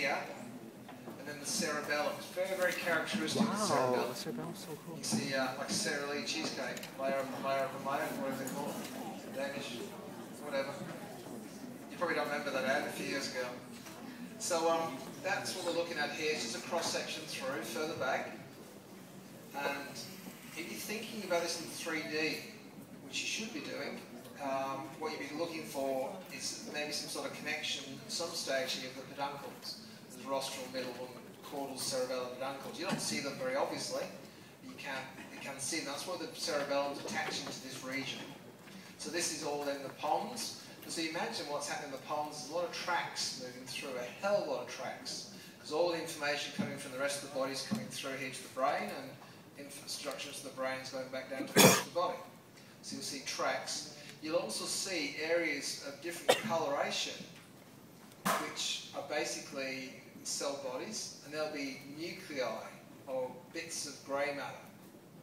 here, and then the cerebellum. It's very, very characteristic of the cerebellum. The cerebellum's so cool. You see, like cerealy cheesecake, layer upon layer upon layer, whatever they call it, Danish, whatever. You probably don't remember that ad a few years ago. So that's what we're looking at here. It's just a cross section through, further back. And if you're thinking about this in 3D, which you should be doing, what you'd be looking for is maybe some sort of connection at some stage here of the peduncles. There's rostral, middle, and caudal, cerebellum, peduncles. You don't see them very obviously. You can see them. That's where the cerebellum's attaching to this region. So this is all in the pons. So you imagine what's happening in the pons. There's a lot of tracks moving through, a hell of a lot of tracks. Because all the information coming from the rest of the body is coming through here to the brain, and instructions to the brain is going back down to the rest of the body. So you'll see tracks. You'll also see areas of different coloration, which are basically cell bodies, and there'll be nuclei, or bits of grey matter.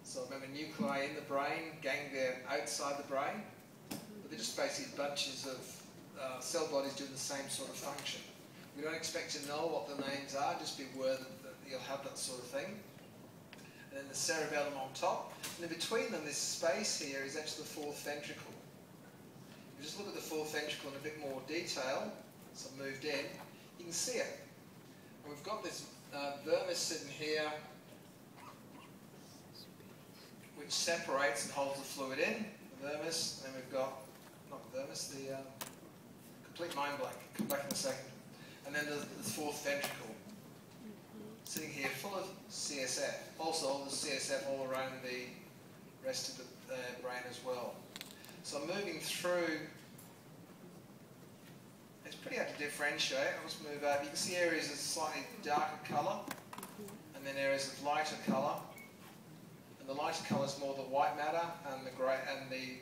So remember, nuclei in the brain, ganglia outside the brain, but they're just basically bunches of cell bodies doing the same sort of function. We don't expect to know what the names are, just be aware that you'll have that sort of thing. And then the cerebellum on top, and in between them, this space here is actually the fourth ventricle. If you just look at the fourth ventricle in a bit more detail, so I've moved in, you can see it. And we've got this vermis sitting here, which separates and holds the fluid in, the vermis, and then we've got, not the vermis, the complete mind blank, come back in a second. And then the fourth ventricle, sitting here full of CSF. Also, the CSF all around the rest of the brain as well. So moving through, it's pretty hard to differentiate. I'll just move over. You can see areas of slightly darker colour, and then areas of lighter colour. And the lighter colour is more the white matter, and the grey, and the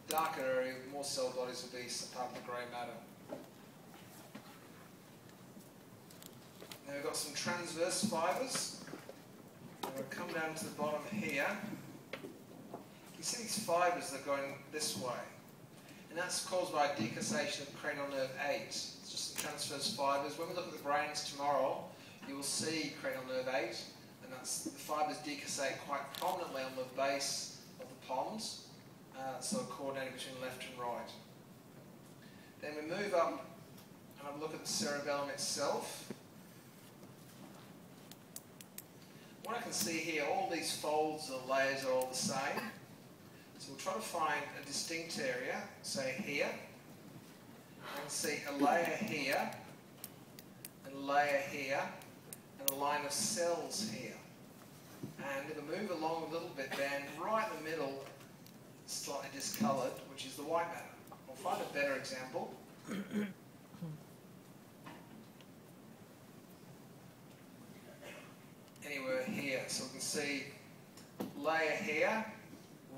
darker area, more cell bodies will be part of the grey matter. Now we've got some transverse fibres. I'm going to come down to the bottom here. You see these fibres that are going this way. And that's caused by a decussation of cranial nerve 8. It's just some transverse fibres. When we look at the brains tomorrow, you will see cranial nerve 8. And that's, the fibres decussate quite prominently on the base of the pons. So coordinated between left and right. Then we move up and have a look at the cerebellum itself. What I can see here, all these folds or layers are all the same. So we'll try to find a distinct area, say here. I can see a layer here, and a layer here, and a line of cells here. And if I move along a little bit, then right in the middle, slightly discoloured, which is the white matter. I'll find a better example. Anywhere here, so we can see layer here,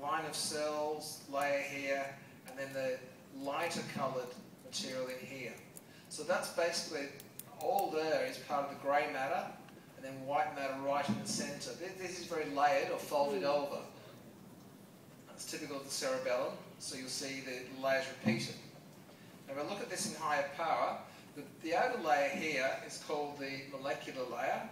line of cells, layer here, and then the lighter coloured material in here. So that's basically all there is part of the grey matter, and then white matter right in the centre. This is very layered or folded over. That's typical of the cerebellum, so you'll see the layers repeated. Now if I look at this in higher power, the outer layer here is called the molecular layer.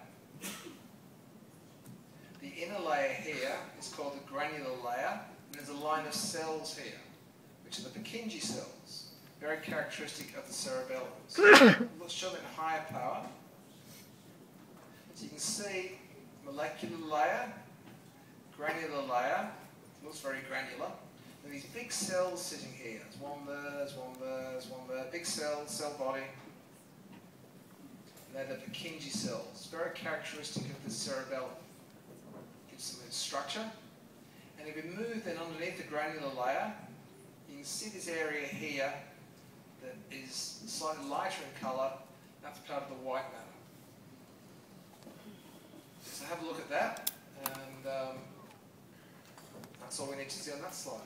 The inner layer here is called the granular layer, and there's a line of cells here, which are the Purkinje cells, very characteristic of the cerebellum. So let's show them in higher power. So you can see molecular layer, granular layer, looks very granular. And these big cells sitting here, there's one there, there's one there, there's one there, big cell body. And they're the Purkinje cells, very characteristic of the cerebellum. Some structure, and if we move then underneath the granular layer, you can see this area here that is slightly lighter in colour. That's part of the white matter. So have a look at that, and that's all we need to see on that slide.